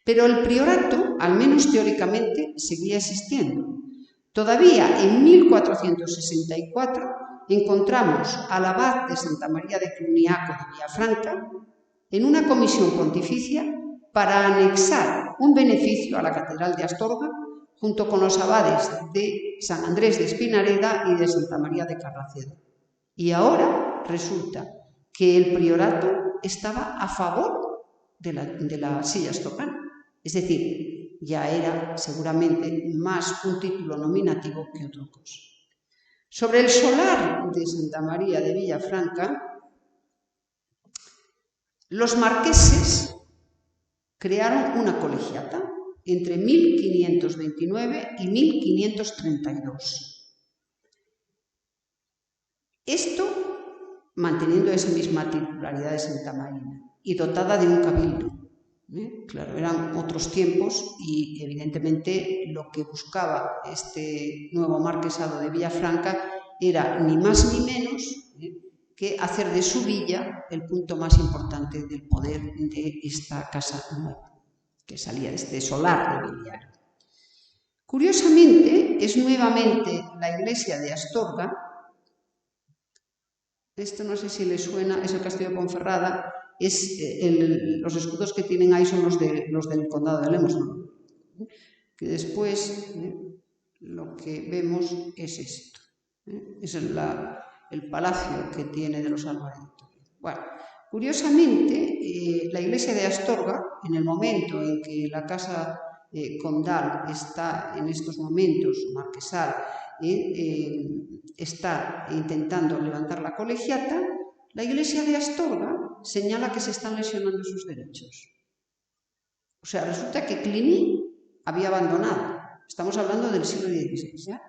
[SPEAKER 1] Pero el priorato, al menos teóricamente, seguía existiendo. Todavía en 1464 encontramos al abad de Santa María de Cluniaco de Villafranca en una comisión pontificia para anexar un beneficio a la Catedral de Astorga junto con los abades de San Andrés de Espinareda y de Santa María de Carracedo. Y ahora resulta que el priorato estaba a favor de la silla estocana. Es decir, ya era seguramente más un título nominativo que otra cosa. Sobre el solar de Santa María de Villafranca, los marqueses crearon una colegiata entre 1529 y 1532. Esto manteniendo esa misma titularidad de Santa Marina y dotada de un cabildo. Claro, eran otros tiempos y evidentemente lo que buscaba este nuevo marquesado de Villafranca era ni más ni menos que hacer de su villa el punto más importante del poder de esta casa nueva, que salía de este solar de Villar. Curiosamente, es nuevamente la iglesia de Astorga, esto no sé si les suena, es el castillo de Ponferrada, los escudos que tienen ahí son los del condado de Lemos, ¿no? Que después lo que vemos es esto, es el palacio que tiene de los Álvarez de Toledo. Bueno, curiosamente, la iglesia de Astorga, en el momento en que la casa condal está en estos momentos, marquesal, está intentando levantar la colegiata, la iglesia de Astorga señala que se están lesionando sus derechos. O sea, resulta que Cluny había abandonado. Estamos hablando del siglo XVI, ¿ya?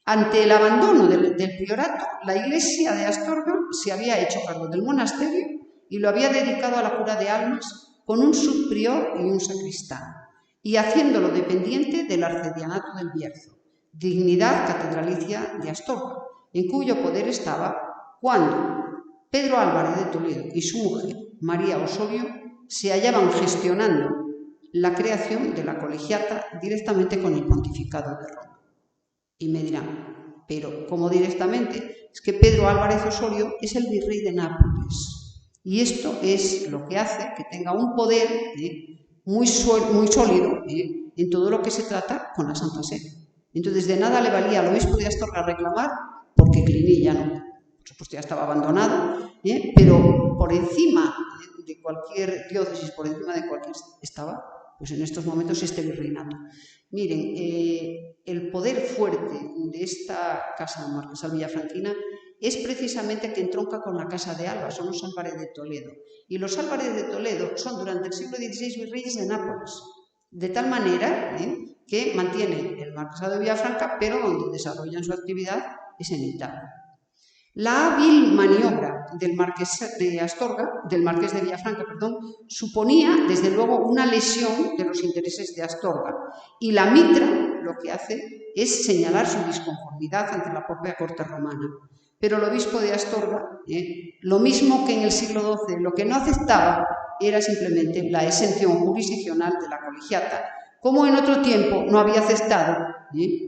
[SPEAKER 1] Ante el abandono del priorato, la iglesia de Astorga se había hecho cargo del monasterio y lo había dedicado a la cura de almas con un subprior y un sacristán, y haciéndolo dependiente del arcedianato del Bierzo, dignidad catedralicia de Astorga, en cuyo poder estaba cuando Pedro Álvarez de Toledo y su mujer, María Osorio, se hallaban gestionando la creación de la colegiata directamente con el pontificado de Roma. Y me dirán, pero ¿cómo directamente? Es que Pedro Álvarez Osorio es el virrey de Nápoles. Y esto es lo que hace que tenga un poder muy sólido en todo lo que se trata con la Santa Sede. Entonces, de nada le valía al obispo de Astorga reclamar, porque Cluny ya no, por supuesto ya estaba abandonado, pero por encima de cualquier diócesis, por encima de cualquier estaba, pues en estos momentos este virreinato. Miren, el poder fuerte de esta casa marquesal villafranquina es precisamente que entronca con la casa de Alba, son los Álvarez de Toledo. Y los Álvarez de Toledo son durante el siglo XVI virreyes de Nápoles, de tal manera que mantienen el marquesado de Villafranca, pero donde desarrollan su actividad es en Italia. La hábil maniobra del marqués de Astorga, del marqués de Villafranca, suponía, desde luego, una lesión de los intereses de Astorga. Y la mitra lo que hace es señalar su disconformidad ante la propia corte romana. Pero el obispo de Astorga, lo mismo que en el siglo XII, lo que no aceptaba era simplemente la exención jurisdiccional de la colegiata, como en otro tiempo no había aceptado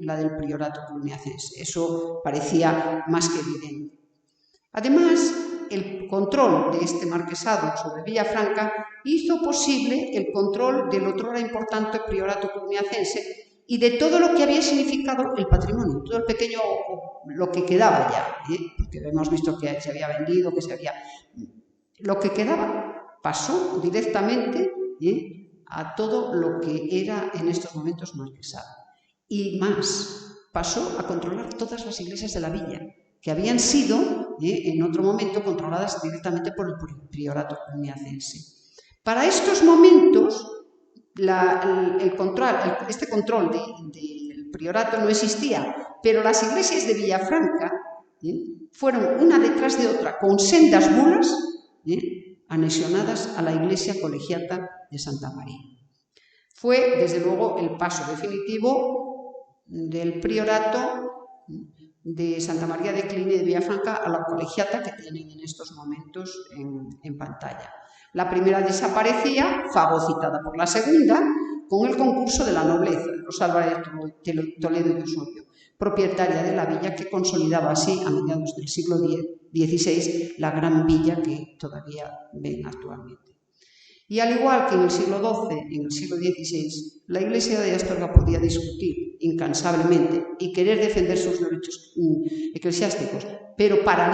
[SPEAKER 1] la del priorato cluniacense. Eso parecía más que evidente. Además, el control de este marquesado sobre Villafranca hizo posible el control del otrora importante priorato cluniacense y de todo lo que había significado el patrimonio, todo el pequeño, lo que quedaba ya, porque hemos visto que se había vendido, que se había... Lo que quedaba pasó directamente a todo lo que era en estos momentos marquesado. Y más, pasó a controlar todas las iglesias de la villa, que habían sido en otro momento controladas directamente por el priorato cluniacense. Para estos momentos, este control del priorato no existía, pero las iglesias de Villafranca fueron una detrás de otra, con sendas bulas anexionadas a la iglesia colegiata de Santa María. Fue, desde luego, el paso definitivo del priorato de Santa María de Cluny de Villafranca a la colegiata que tienen en estos momentos en pantalla. La primera desaparecía, fagocitada por la segunda, con el concurso de la nobleza, de los Álvarez de Toledo y Osorio, propietaria de la villa, que consolidaba así, a mediados del siglo XVI, la gran villa que todavía ven actualmente. Y al igual que en el siglo XII y en el siglo XVI, la Iglesia de Astorga podía discutir incansablemente y querer defender sus derechos eclesiásticos, pero para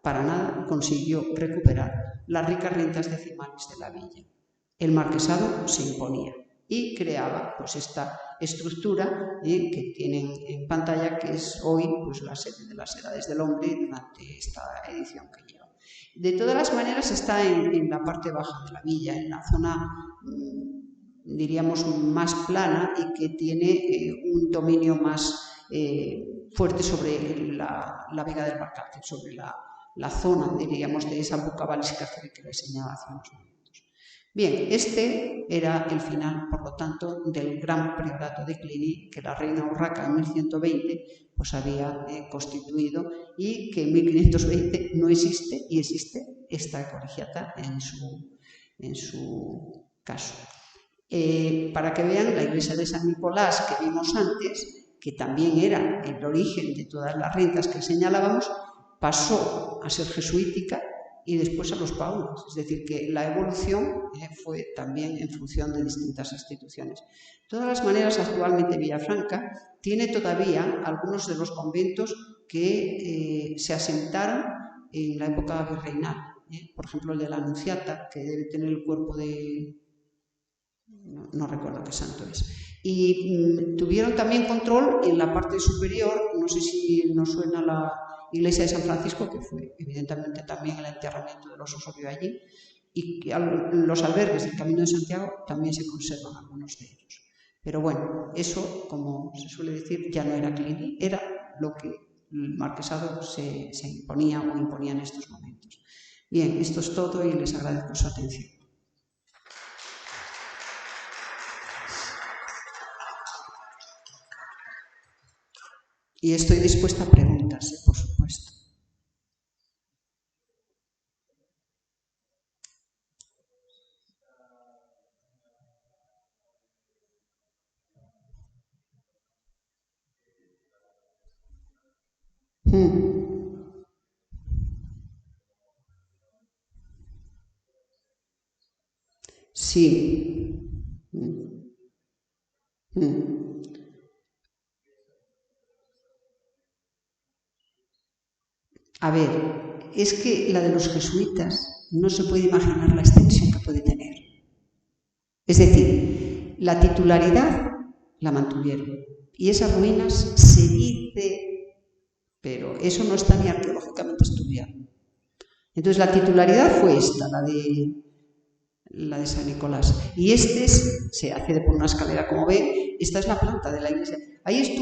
[SPEAKER 1] nada consiguió recuperar las ricas rentas decimales de la villa. El marquesado se imponía y creaba pues esta estructura que tienen en pantalla, que es hoy pues, la sede de las Edades del Hombre durante esta edición que lleva. De todas las maneras está en la parte baja de la villa, en la zona, diríamos, más plana y que tiene un dominio más fuerte sobre la vega del Barcárcel, sobre la zona, diríamos, de esa Bucavalis Cáceres que les señalaba hace unos momentos. Bien, este era el final, por lo tanto, del gran priorato de Cluny que la reina Urraca en 1120 pues había constituido y que en 1520 no existe y existe esta colegiata en su caso. Para que vean, la iglesia de San Nicolás que vimos antes, que también era el origen de todas las rentas que señalábamos, pasó a ser jesuítica y después a los paulos, es decir, que la evolución fue también en función de distintas instituciones. De todas las maneras, actualmente Villafranca tiene todavía algunos de los conventos que se asentaron en la época virreinal. Por ejemplo, el de la Anunciata, que debe tener el cuerpo de... no recuerdo qué santo es. Y tuvieron también control en la parte superior, no sé si nos suena la iglesia de San Francisco, que fue evidentemente también el enterramiento de los Osorio allí, y los albergues del Camino de Santiago también se conservan algunos de ellos. Pero bueno, eso, como se suele decir, ya no era Cluny, era lo que el marquesado se imponía o imponía en estos momentos. Bien, esto es todo y les agradezco su atención. Y estoy dispuesta a preguntas, por supuesto. Sí. A ver, es que la de los jesuitas no se puede imaginar la extensión que puede tener. Es decir, la titularidad la mantuvieron y esas ruinas se dice, pero eso no está ni arqueológicamente estudiado. Entonces la titularidad fue esta, la de San Nicolás. Y se accede por una escalera, como ve, esta es la planta de la iglesia. Ahí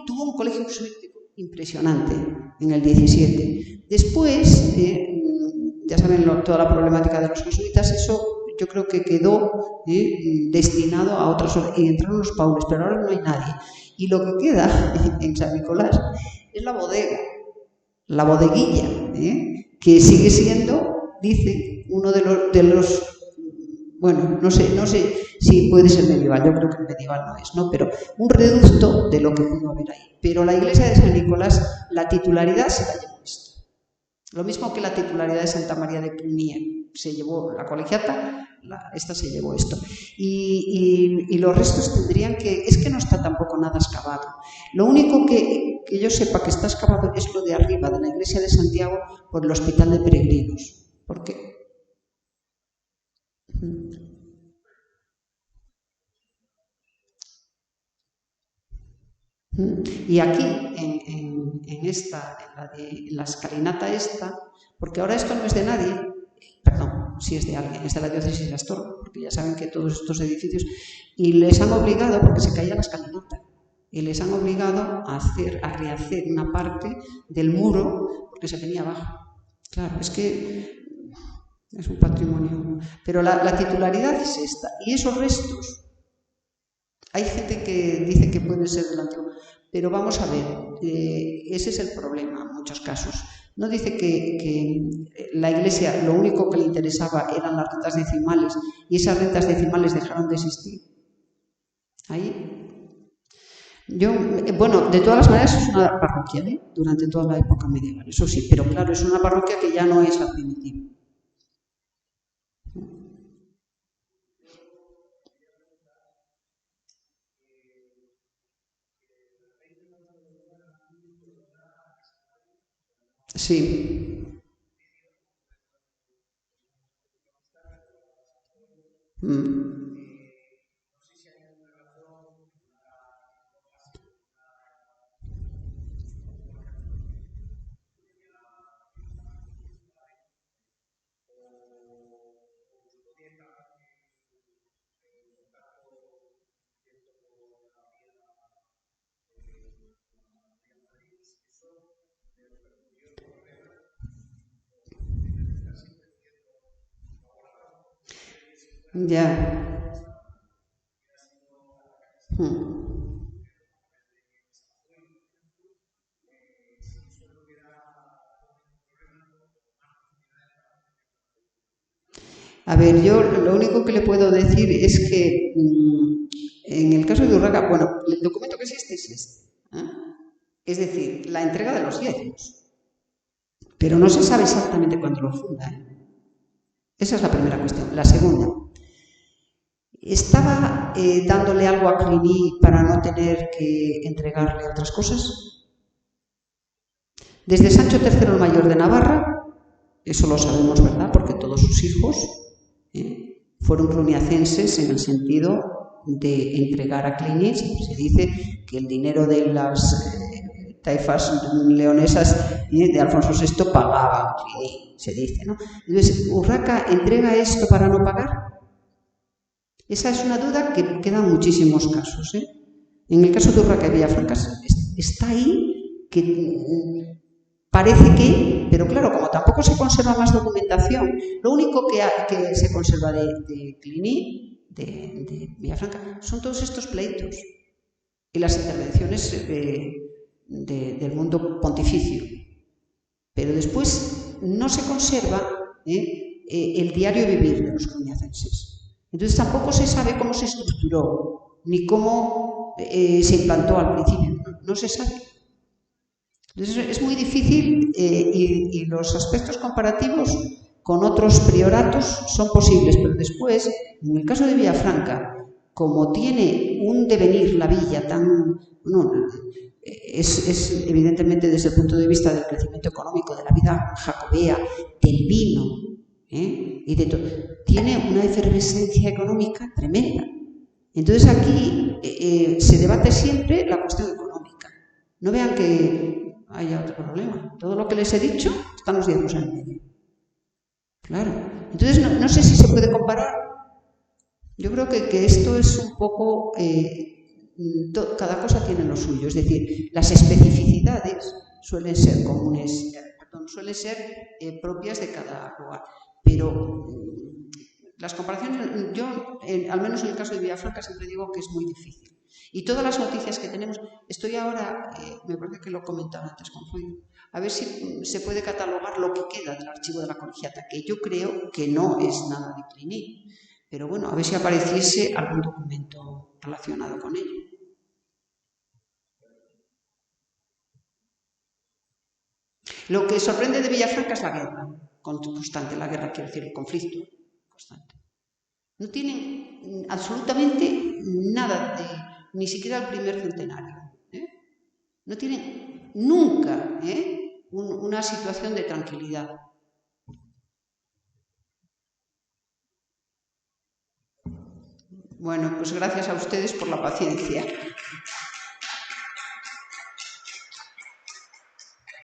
[SPEAKER 1] tuvo un colegio jesuítico impresionante en el 17. Después, ya saben toda la problemática de los jesuitas, eso yo creo que quedó destinado a otras zonas, y entraron los paules, pero ahora no hay nadie. Y lo que queda en San Nicolás es la bodega, la bodeguilla, que sigue siendo, dice, uno de los bueno, no sé si puede ser medieval, yo creo que medieval no es, ¿no? Pero un reducto de lo que pudo haber ahí. Pero la iglesia de San Nicolás, la titularidad se la llevó esto. Lo mismo que la titularidad de Santa María de Cluny se llevó la colegiata, esta se llevó esto. Y los restos tendrían que... Es que no está tampoco nada excavado. Lo único que yo sepa que está excavado es lo de arriba, de la iglesia de Santiago, por el Hospital de Peregrinos. ¿Por qué? Y aquí, en la escalinata esta, porque ahora esto no es de nadie, perdón, sí es de alguien, es de la diócesis de Astorga, porque ya saben que todos estos edificios, y les han obligado, porque se caía la escalinata, y les han obligado a rehacer una parte del muro porque se venía abajo. Claro, es que es un patrimonio. Pero la titularidad es esta, y esos restos, hay gente que dice que pueden ser del antiguo, pero vamos a ver, ese es el problema en muchos casos. No dice que la iglesia lo único que le interesaba eran las rentas decimales y esas rentas decimales dejaron de existir. Ahí. Bueno, de todas las maneras es una parroquia, durante toda la época medieval, eso sí, pero claro, es una parroquia que ya no es la primitiva. Sí. Ya. A ver, yo lo único que le puedo decir es que en el caso de Urraca, bueno, el documento que existe es este. Es decir, la entrega de los diezmos. Pero no se sabe exactamente cuándo lo funda. Esa es la primera cuestión. La segunda, ¿estaba dándole algo a Cluny para no tener que entregarle otras cosas? Desde Sancho III el Mayor de Navarra, eso lo sabemos, ¿verdad? Porque todos sus hijos fueron cluniacenses en el sentido de entregar a Cluny. Siempre se dice que el dinero de las taifas leonesas de Alfonso VI pagaba a Cluny. se dice, ¿no? Entonces, ¿Urraca entrega esto para no pagar? Esa es una duda que queda en muchísimos casos, ¿eh? En el caso de Urraca y Villafranca está ahí que parece que, pero claro, como tampoco se conserva más documentación, lo único que se conserva de Cluny, de Villafranca, son todos estos pleitos y las intervenciones del mundo pontificio. Pero después no se conserva el diario vivir de los cluniacenses. Entonces tampoco se sabe cómo se estructuró, ni cómo se implantó al principio, no se sabe. Entonces es muy difícil y los aspectos comparativos con otros prioratos son posibles, pero después, en el caso de Villafranca, como tiene un devenir la villa tan... es evidentemente desde el punto de vista del crecimiento económico, de la vida jacobea, del vino, y de todo, tiene una efervescencia económica tremenda. Entonces aquí se debate siempre la cuestión económica. No vean que haya otro problema. Todo lo que les he dicho están los diezmos en el medio. Claro. Entonces no sé si se puede comparar. Yo creo que esto es un poco... cada cosa tiene lo suyo. Es decir, las especificidades suelen ser comunes, suelen ser propias de cada lugar. Pero las comparaciones, yo, al menos en el caso de Villafranca, siempre digo que es muy difícil. Y todas las noticias que tenemos, estoy ahora, me parece que lo comentaba antes con Fuego, a ver si se puede catalogar lo que queda del archivo de la colegiata, que yo creo que no es nada de Cluny, pero bueno, a ver si apareciese algún documento relacionado con ello. Lo que sorprende de Villafranca es la guerra constante, la guerra, quiero decir, el conflicto constante. No tienen absolutamente nada, ni siquiera el primer centenario. No tienen nunca una situación de tranquilidad. Bueno, pues gracias a ustedes por la paciencia.